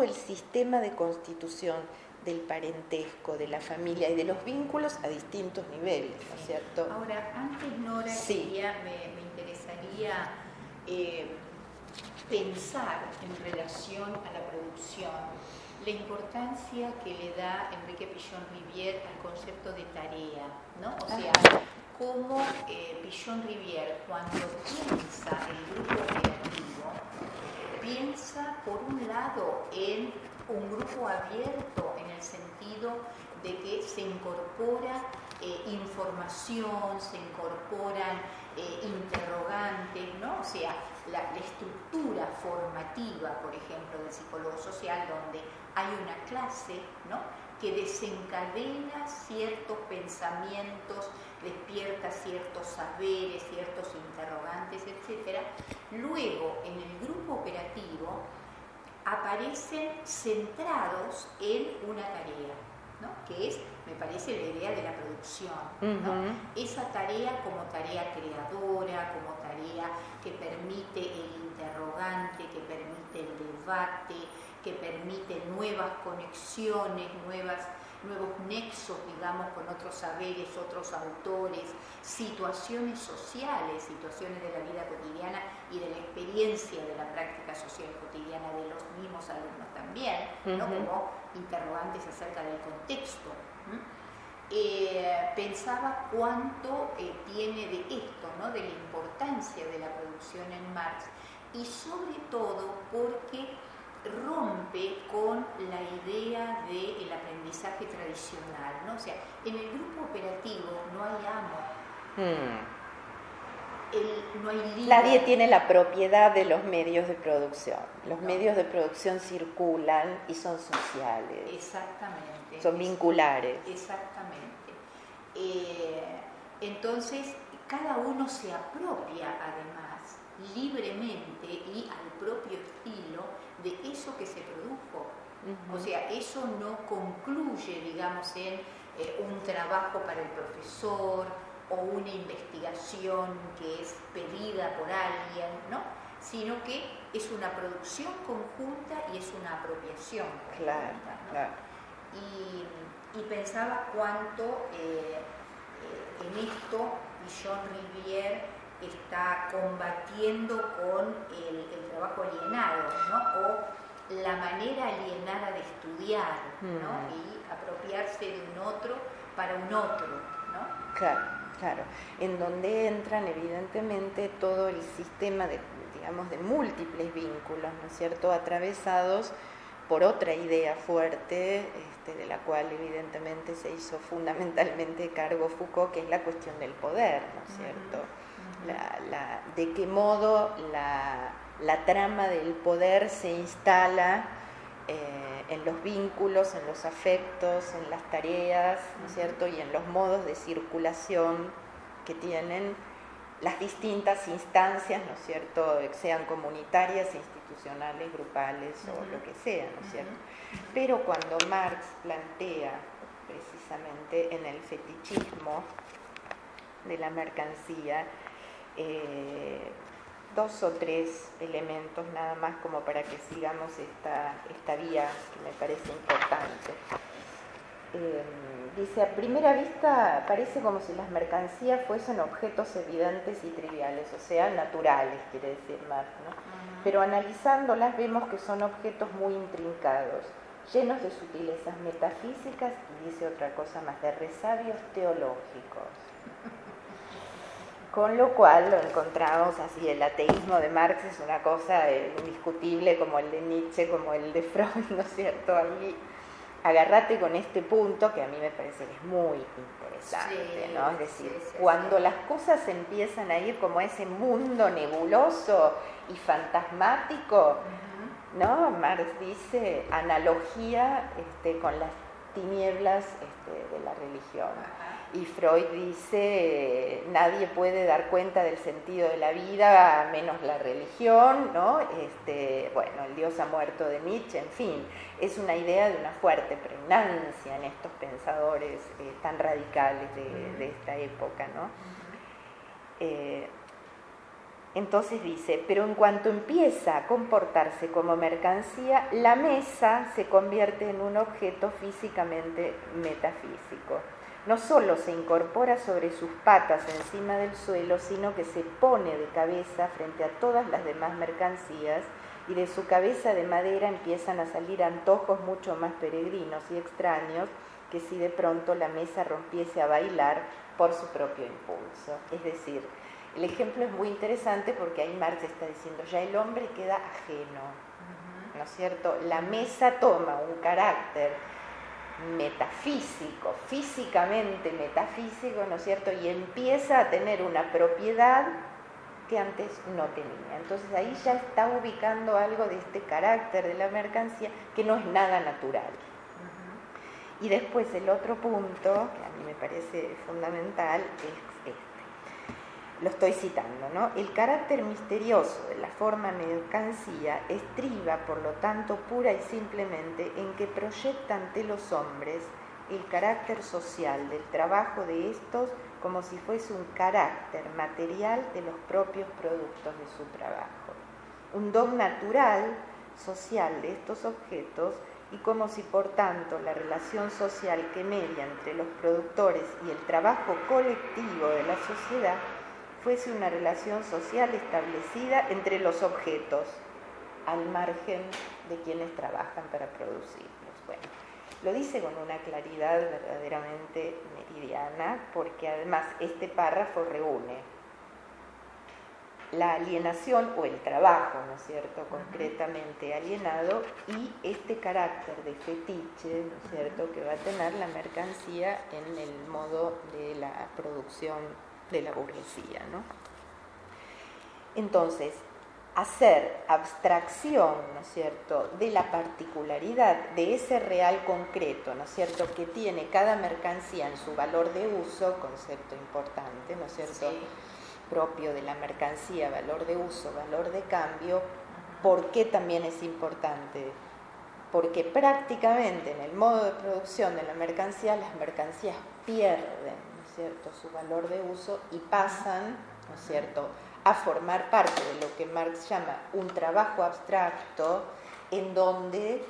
el sistema de constitución del parentesco, de la familia y de los vínculos a distintos niveles, ¿no es cierto? Ahora, antes, Nora, me interesaría pensar en relación a la producción la importancia que le da Enrique Pichon-Rivière al concepto de tarea, ¿no? O sea, cómo Pichon-Rivière, cuando piensa el grupo creativo, piensa por un lado en un grupo abierto en el sentido de que se incorpora información, se incorporan interrogantes, ¿no? O sea, la estructura formativa, por ejemplo, del psicólogo social, donde hay una clase, ¿no?, que desencadena ciertos pensamientos, despierta ciertos saberes, ciertos interrogantes, etc. Luego, en el grupo operativo, aparecen centrados en una tarea, ¿no?, que es, me parece, la idea de la producción, ¿no? Esa tarea como tarea creadora, como tarea que permite el interrogante, que permite el debate, que permite nuevas conexiones, nuevos nexos, digamos, con otros saberes, otros autores, situaciones sociales, situaciones de la vida cotidiana y de la experiencia de la práctica social cotidiana de los mismos alumnos también, ¿no?, como interrogantes acerca del contexto. Pensaba cuánto tiene de esto, ¿no?, de la importancia de la producción en Marx, y sobre todo porque rompe con la idea del aprendizaje tradicional, ¿no? O sea, en el grupo operativo no hay amo, no hay líder. Nadie tiene la propiedad de los medios de producción. Los medios de producción circulan y son sociales. Exactamente. Son vinculares. Exactamente. Entonces, cada uno se apropia además libremente y al propio estilo de eso que se produjo. O sea, eso no concluye, digamos, en un trabajo para el profesor o una investigación que es pedida por alguien, ¿no?, sino que es una producción conjunta y es una apropiación conjunta, claro, ¿no? Claro. Y pensaba cuánto en esto Jean Rivière está combatiendo con el trabajo alienado, ¿no?, o la manera alienada de estudiar, ¿no?, y apropiarse de un otro para un otro, ¿no? Claro, en donde entran evidentemente todo el sistema de, digamos, de múltiples vínculos, ¿no es cierto?, atravesados por otra idea fuerte, de la cual evidentemente se hizo fundamentalmente cargo Foucault, que es la cuestión del poder, ¿no es cierto? De qué modo la trama del poder se instala en los vínculos, en los afectos, en las tareas, ¿no es cierto?, y en los modos de circulación que tienen las distintas instancias, ¿no es cierto?, sean comunitarias, institucionales, grupales o lo que sea, ¿no es cierto? Pero cuando Marx plantea precisamente en el fetichismo de la mercancía, dos o tres elementos nada más como para que sigamos esta vía que me parece importante. Dice, a primera vista parece como si las mercancías fuesen objetos evidentes y triviales, o sea, naturales, quiere decir Marx, ¿no? Pero analizándolas vemos que son objetos muy intrincados, llenos de sutilezas metafísicas y dice otra cosa más, de resabios teológicos. Con lo cual lo encontramos así, el ateísmo de Marx es una cosa indiscutible como el de Nietzsche, como el de Freud, ¿no es cierto? Ahí agárrate con este punto que a mí me parece que es muy interesante, ¿no? Es decir, cuando las cosas empiezan a ir como a ese mundo nebuloso y fantasmático, ¿no? Marx dice analogía con las tinieblas de la religión. Y Freud dice, nadie puede dar cuenta del sentido de la vida menos la religión, ¿no? Bueno, el Dios ha muerto de Nietzsche, en fin, es una idea de una fuerte pregnancia en estos pensadores tan radicales de esta época, ¿no? Entonces dice, pero en cuanto empieza a comportarse como mercancía, la mesa se convierte en un objeto físicamente metafísico. No solo se incorpora sobre sus patas encima del suelo, sino que se pone de cabeza frente a todas las demás mercancías y de su cabeza de madera empiezan a salir antojos mucho más peregrinos y extraños que si de pronto la mesa rompiese a bailar por su propio impulso. Es decir, el ejemplo es muy interesante porque ahí Marx está diciendo, ya el hombre queda ajeno, ¿no es cierto? La mesa toma un carácter metafísico, físicamente metafísico, ¿no es cierto? Y empieza a tener una propiedad que antes no tenía. Entonces ahí ya está ubicando algo de este carácter de la mercancía que no es nada natural. Y después el otro punto, que a mí me parece fundamental, es este. Lo estoy citando, ¿no? El carácter misterioso de la forma mercancía estriba, por lo tanto, pura y simplemente en que proyecta ante los hombres el carácter social del trabajo de estos como si fuese un carácter material de los propios productos de su trabajo. Un don natural social de estos objetos y como si por tanto la relación social que media entre los productores y el trabajo colectivo de la sociedad fuese una relación social establecida entre los objetos, al margen de quienes trabajan para producirlos. Bueno, lo dice con una claridad verdaderamente meridiana, porque además este párrafo reúne la alienación o el trabajo, ¿no es cierto?, concretamente alienado, y este carácter de fetiche, ¿no es cierto?, que va a tener la mercancía en el modo de la producción de la burguesía, ¿no? Entonces, hacer abstracción, ¿no es cierto?, de la particularidad de ese real concreto, ¿no es cierto?, que tiene cada mercancía en su valor de uso, concepto importante, ¿no es cierto?, sí, propio de la mercancía, valor de uso, valor de cambio. ¿Por qué también es importante? Porque prácticamente en el modo de producción de la mercancía, las mercancías pierden, ¿no es cierto?, su valor de uso y pasan, ¿no es cierto?, a formar parte de lo que Marx llama un trabajo abstracto, en donde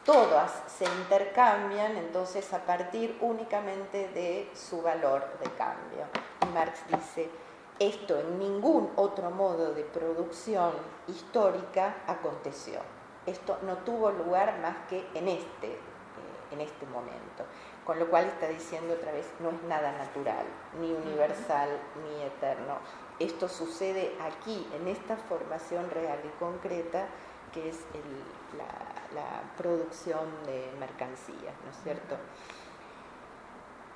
todas se intercambian, entonces a partir únicamente de su valor de cambio. Y Marx dice, esto en ningún otro modo de producción histórica aconteció. Esto no tuvo lugar más que en este momento. Con lo cual está diciendo otra vez, no es nada natural, ni universal, ni eterno. Esto sucede aquí, en esta formación real y concreta, que es la producción de mercancías, ¿no es cierto?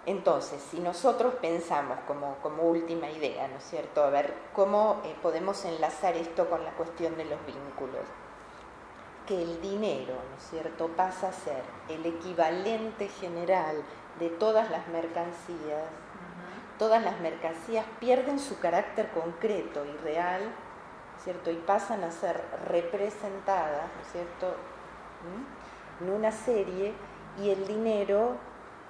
Entonces, si nosotros pensamos como última idea, ¿no es cierto?, a ver cómo podemos enlazar esto con la cuestión de los vínculos. Que el dinero, ¿no es cierto?, pasa a ser el equivalente general de todas las mercancías. Todas las mercancías pierden su carácter concreto y real, ¿no es cierto?, y pasan a ser representadas, ¿no es cierto?, en una serie, y el dinero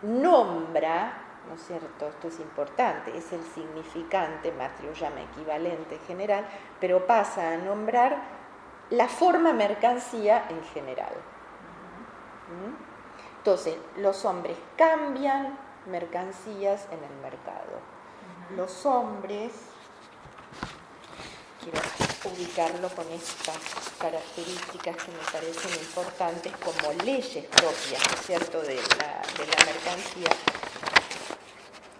nombra, ¿no es cierto?, esto es importante, es el significante, Marx lo llama equivalente general, pero pasa a nombrar la forma mercancía en general. Entonces, los hombres cambian mercancías en el mercado. Los hombres, quiero ubicarlo con estas características que me parecen importantes como leyes propias, ¿no es cierto?, de la mercancía.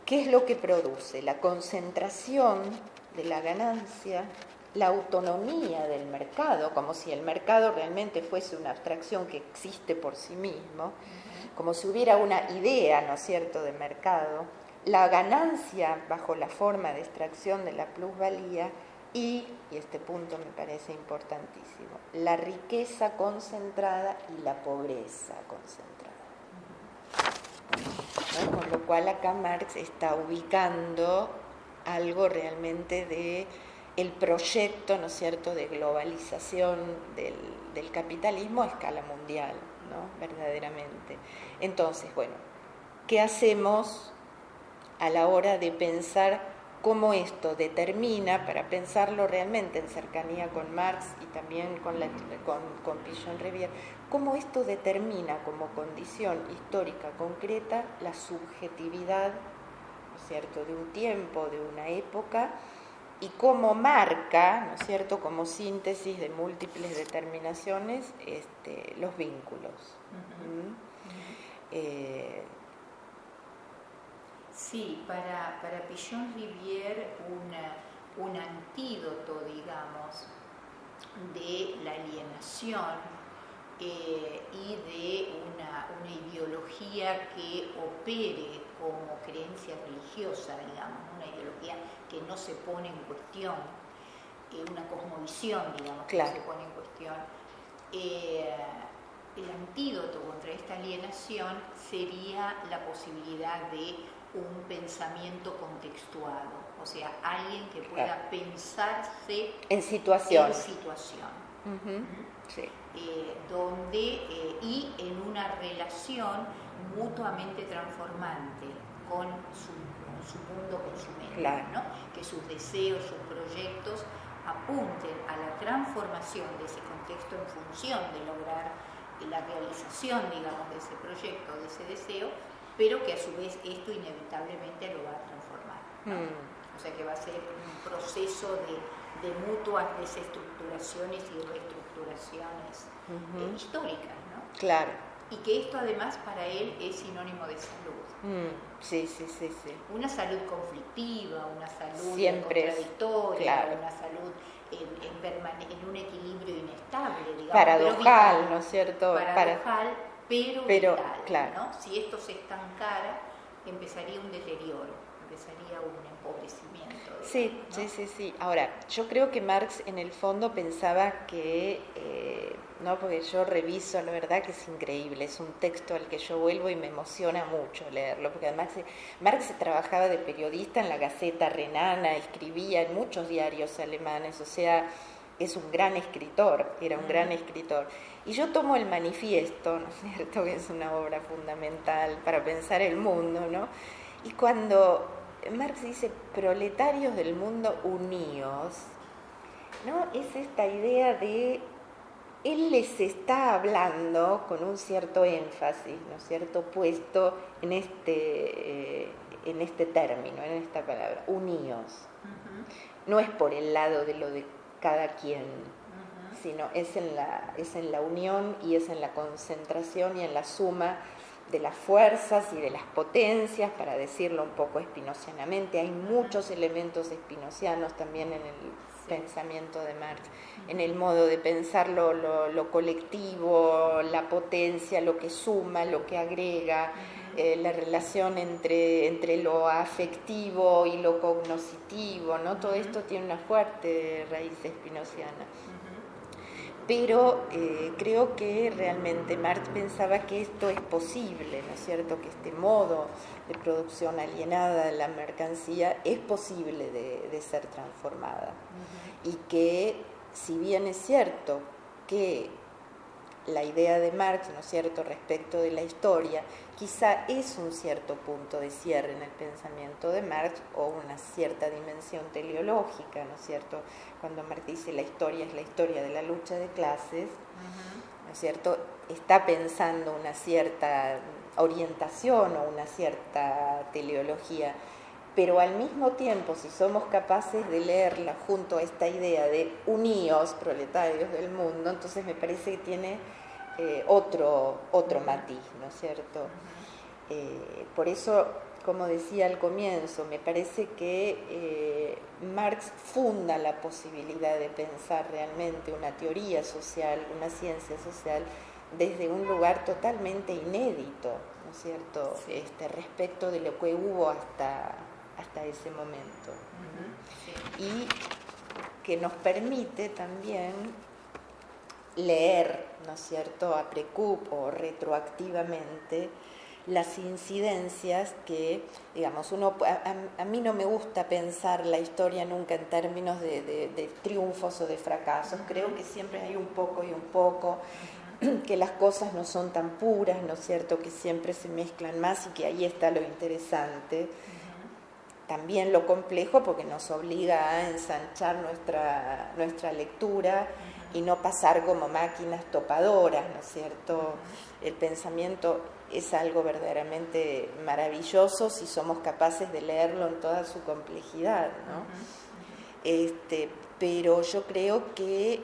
¿Qué es lo que produce? La concentración de la ganancia, la autonomía del mercado, como si el mercado realmente fuese una abstracción que existe por sí mismo, como si hubiera una idea, ¿no es cierto?, de mercado, la ganancia bajo la forma de extracción de la plusvalía y este punto me parece importantísimo, la riqueza concentrada y la pobreza concentrada. ¿No? Con lo cual acá Marx está ubicando algo realmente de el proyecto, ¿no es cierto?, de globalización del capitalismo a escala mundial, ¿no?, verdaderamente. Entonces, bueno, ¿qué hacemos a la hora de pensar cómo esto determina, para pensarlo realmente en cercanía con Marx y también con Pichon-Rivière, cómo esto determina como condición histórica concreta la subjetividad, ¿no es cierto?, de un tiempo, de una época, y cómo marca, ¿no es cierto?, como síntesis de múltiples determinaciones, los vínculos. Sí, para Pichon-Rivière un antídoto, digamos, de la alienación y de una ideología que opere como creencia religiosa, digamos, una ideología que no se pone en cuestión, una cosmovisión, digamos, claro, que se pone en cuestión. El antídoto contra esta alienación sería la posibilidad de un pensamiento contextuado, o sea, alguien que pueda pensarse en situación. Uh-huh. Sí. Y en una relación mutuamente transformante con su mundo, con su mente, claro, ¿no? Que sus deseos, sus proyectos apunten a la transformación de ese contexto en función de lograr la realización, digamos, de ese proyecto, de ese deseo, pero que a su vez esto inevitablemente lo va a transformar, ¿no? O sea que va a ser un proceso de mutuas desestructuraciones y reestructuraciones históricas, ¿no? Claro. Y que esto además para él es sinónimo de salud. Sí. Una salud conflictiva, una salud siempre contradictoria, claro, una salud en un equilibrio inestable, digamos. Paradojal, ¿no es cierto? Paradojal, pero vital, claro, ¿no? Si esto se estancara, empezaría un deterioro, empezaría un empobrecimiento. Sí, ¿no? Sí. Ahora, yo creo que Marx en el fondo pensaba que, no, porque yo reviso, la verdad que es increíble, es un texto al que yo vuelvo y me emociona mucho leerlo, porque además Marx trabajaba de periodista en la Gaceta Renana, escribía en muchos diarios alemanes, o sea, es un gran escritor, era un gran escritor. Y yo tomo el Manifiesto, ¿no es cierto?, que es una obra fundamental para pensar el mundo, ¿no? Y cuando Marx dice, proletarios del mundo unidos, ¿no? Es esta idea de, él les está hablando con un cierto énfasis, ¿no es cierto?, puesto en este término, en esta palabra, unidos. No es por el lado de lo de cada quien, sino es en la unión y es en la concentración y en la suma de las fuerzas y de las potencias, para decirlo un poco espinocianamente. Hay muchos elementos espinocianos también en el pensamiento de Marx, en el modo de pensar lo colectivo, la potencia, lo que suma, lo que agrega, la relación entre lo afectivo y lo cognoscitivo, ¿no? Todo esto tiene una fuerte raíz espinociana. Pero creo que realmente Marx pensaba que esto es posible, ¿no es cierto?, que este modo de producción alienada de la mercancía es posible de ser transformada. Y que, si bien es cierto que la idea de Marx, ¿no es cierto?, respecto de la historia, quizá es un cierto punto de cierre en el pensamiento de Marx, o una cierta dimensión teleológica, ¿no es cierto?, cuando Marx dice la historia es la historia de la lucha de clases, ¿no es cierto?, está pensando una cierta orientación o una cierta teleología, pero al mismo tiempo, si somos capaces de leerla junto a esta idea de uníos, proletarios del mundo, entonces me parece que tiene otro matiz, ¿no es cierto? Por eso, como decía al comienzo, me parece que Marx funda la posibilidad de pensar realmente una teoría social, una ciencia social, desde un lugar totalmente inédito, ¿no es cierto?, respecto de lo que hubo hasta ese momento. Y que nos permite también leer, ¿no es cierto?, a precup o retroactivamente las incidencias que, digamos, a mí no me gusta pensar la historia nunca en términos de triunfos o de fracasos. Creo que siempre hay un poco y un poco, que las cosas no son tan puras, ¿no es cierto?, que siempre se mezclan más, y que ahí está lo interesante. También lo complejo, porque nos obliga a ensanchar nuestra lectura y no pasar como máquinas topadoras, ¿no es cierto? El pensamiento es algo verdaderamente maravilloso si somos capaces de leerlo en toda su complejidad, ¿no? Pero yo creo que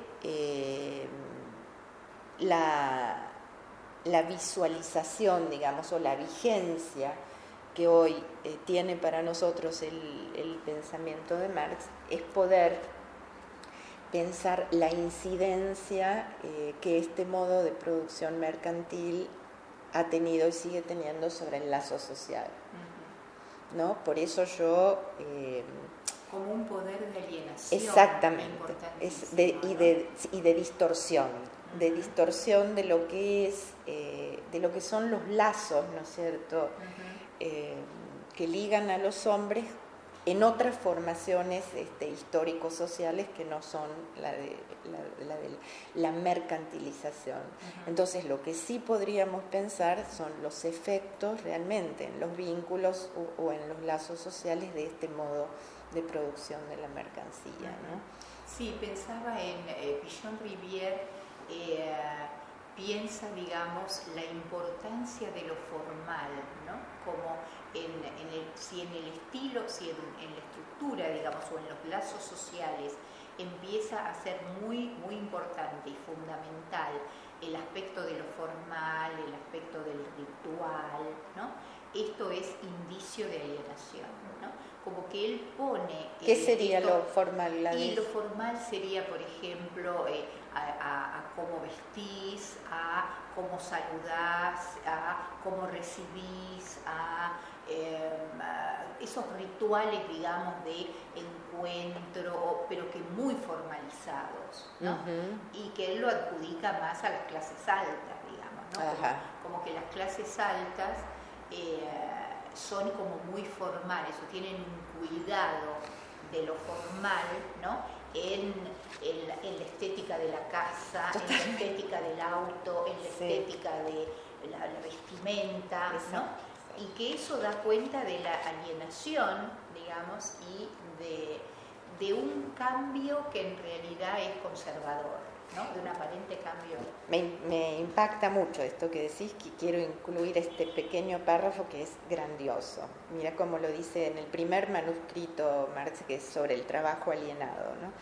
la visualización, digamos, o la vigencia que hoy tiene para nosotros el pensamiento de Marx es poder pensar la incidencia que este modo de producción mercantil ha tenido y sigue teniendo sobre el lazo social, ¿no? Por eso yo... como un poder de alienación. Exactamente, y de distorsión, de distorsión de lo que es, de lo que son los lazos, ¿no es cierto?, que ligan a los hombres en otras formaciones histórico-sociales que no son la mercantilización. Entonces, lo que sí podríamos pensar son los efectos realmente en los vínculos o en los lazos sociales de este modo de producción de la mercancía, ¿no? Sí, pensaba en Pichon Rivière, piensa, digamos, la importancia de lo formal, ¿no? Como si en el estilo, si en la estructura, digamos, o en los lazos sociales empieza a ser muy, muy importante y fundamental el aspecto de lo formal, el aspecto del ritual, ¿no? Esto es indicio de alienación, ¿no? Como que él pone... ¿Qué sería lo formal? Lo formal sería, por ejemplo, a cómo vestís, a cómo saludás, a cómo recibís, a esos rituales, digamos, de encuentro, pero que muy formalizados, ¿no? Y que él lo adjudica más a las clases altas, digamos, ¿no? Como que las clases altas son como muy formales o tienen un cuidado de lo formal, ¿no? En la estética de la casa, en la estética del auto, en la estética de la vestimenta, ¿no? Y que eso da cuenta de la alienación, digamos, y de un cambio que en realidad es conservador, ¿no? De un aparente cambio. Me impacta mucho esto que decís, que quiero incluir este pequeño párrafo que es grandioso. Mira cómo lo dice en el primer manuscrito Marx, que es sobre el trabajo alienado, ¿no?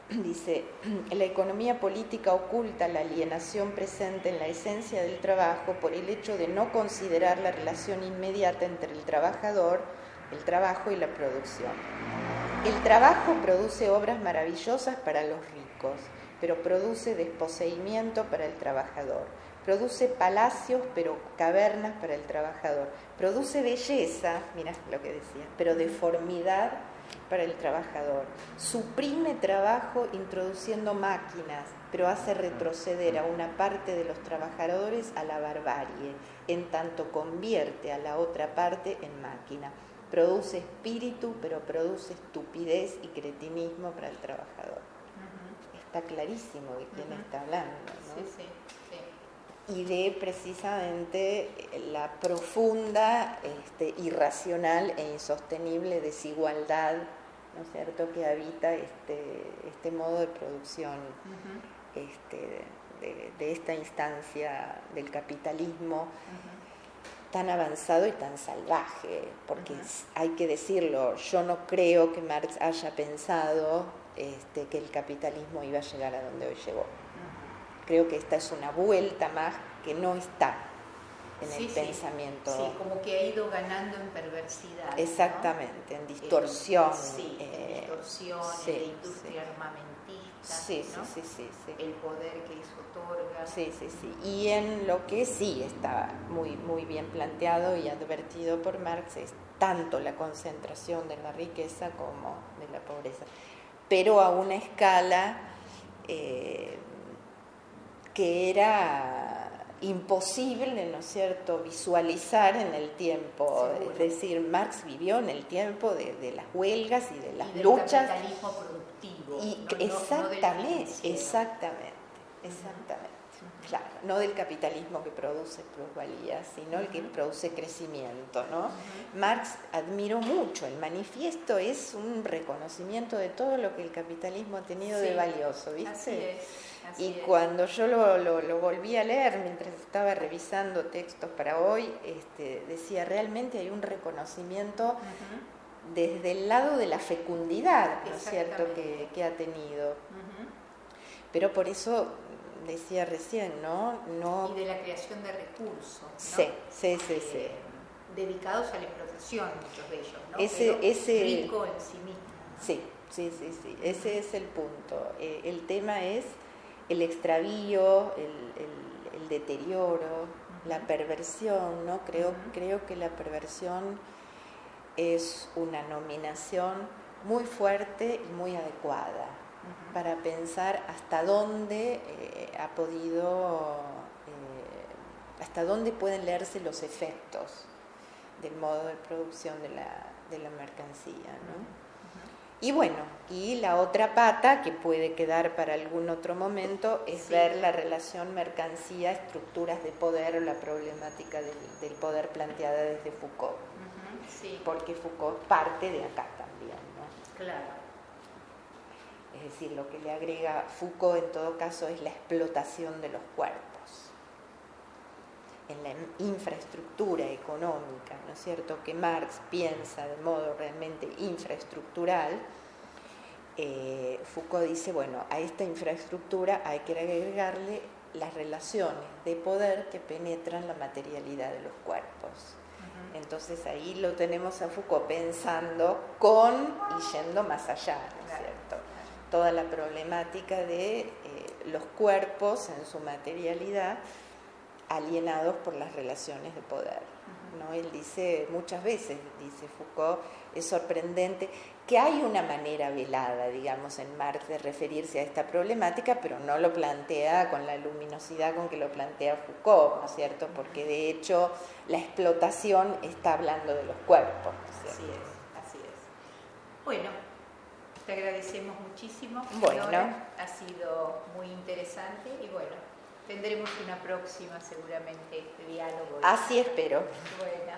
Dice, la economía política oculta la alienación presente en la esencia del trabajo por el hecho de no considerar la relación inmediata entre el trabajador, el trabajo y la producción. El trabajo produce obras maravillosas para los ricos, pero produce desposeimiento para el trabajador. Produce palacios, pero cavernas para el trabajador. Produce belleza, mira lo que decía, pero deformidad para el trabajador. Suprime trabajo introduciendo máquinas, pero hace retroceder a una parte de los trabajadores a la barbarie, en tanto convierte a la otra parte en máquina. Produce espíritu, pero produce estupidez y cretinismo para el trabajador. Está clarísimo de quién está hablando, ¿no? Sí. Y de precisamente la profunda, irracional e insostenible desigualdad, ¿no es cierto?, que habita este modo de producción, de esta instancia del capitalismo tan avanzado y tan salvaje, porque hay que decirlo, yo no creo que Marx haya pensado que el capitalismo iba a llegar a donde hoy llegó. Creo que esta es una vuelta más que no está en el pensamiento. Sí, como que ha ido ganando en perversidad. Exactamente, ¿no? en distorsión. En distorsión, en la industria armamentista, sí, ¿no? sí. El poder que eso otorga. Sí. Y en lo que sí está muy, muy bien planteado y advertido por Marx es tanto la concentración de la riqueza como de la pobreza, pero a una escala que era imposible, ¿no es cierto?, visualizar en el tiempo. Seguro. Es decir, Marx vivió en el tiempo de las huelgas y de las y del luchas. capitalismo productivo. Exactamente. Claro, no del capitalismo que produce plusvalía, sino el que produce crecimiento, ¿no? Marx admiró mucho, el manifiesto es un reconocimiento de todo lo que el capitalismo ha tenido de valioso, ¿viste? Así es. Cuando yo lo volví a leer mientras estaba revisando textos para hoy, decía, realmente hay un reconocimiento desde el lado de la fecundidad, ¿no es cierto?, que ha tenido. Pero por eso decía recién, ¿no? Y de la creación de recursos, ¿no? Sí. Dedicados a la explotación, muchos de ellos, ¿no? Ese rico en sí mismo. Sí, ese es el punto. El tema es el extravío, el deterioro, la perversión, ¿no? Creo que la perversión es una nominación muy fuerte y muy adecuada para pensar hasta dónde hasta dónde pueden leerse los efectos del modo de producción de la mercancía, ¿no? Y bueno, y la otra pata que puede quedar para algún otro momento es ver la relación mercancía-estructuras de poder o la problemática del poder planteada desde Foucault. Porque Foucault parte de acá también, ¿no? Claro. Es decir, lo que le agrega Foucault en todo caso es la explotación de los cuerpos en la infraestructura económica, ¿no es cierto?, que Marx piensa de modo realmente infraestructural. Foucault dice, bueno, a esta infraestructura hay que agregarle las relaciones de poder que penetran la materialidad de los cuerpos. Entonces ahí lo tenemos a Foucault pensando con y yendo más allá, ¿no es cierto? Toda la problemática de los cuerpos en su materialidad alienados por las relaciones de poder, ¿no? Él dice, muchas veces, dice Foucault, es sorprendente que hay una manera velada, digamos, en Marx de referirse a esta problemática, pero no lo plantea con la luminosidad con que lo plantea Foucault, ¿no es cierto? Porque de hecho la explotación está hablando de los cuerpos, ¿no es cierto? Así es. Bueno, te agradecemos muchísimo. Bueno. Nora. Ha sido muy interesante y bueno, tendremos una próxima seguramente de diálogo. Así espero. Bueno.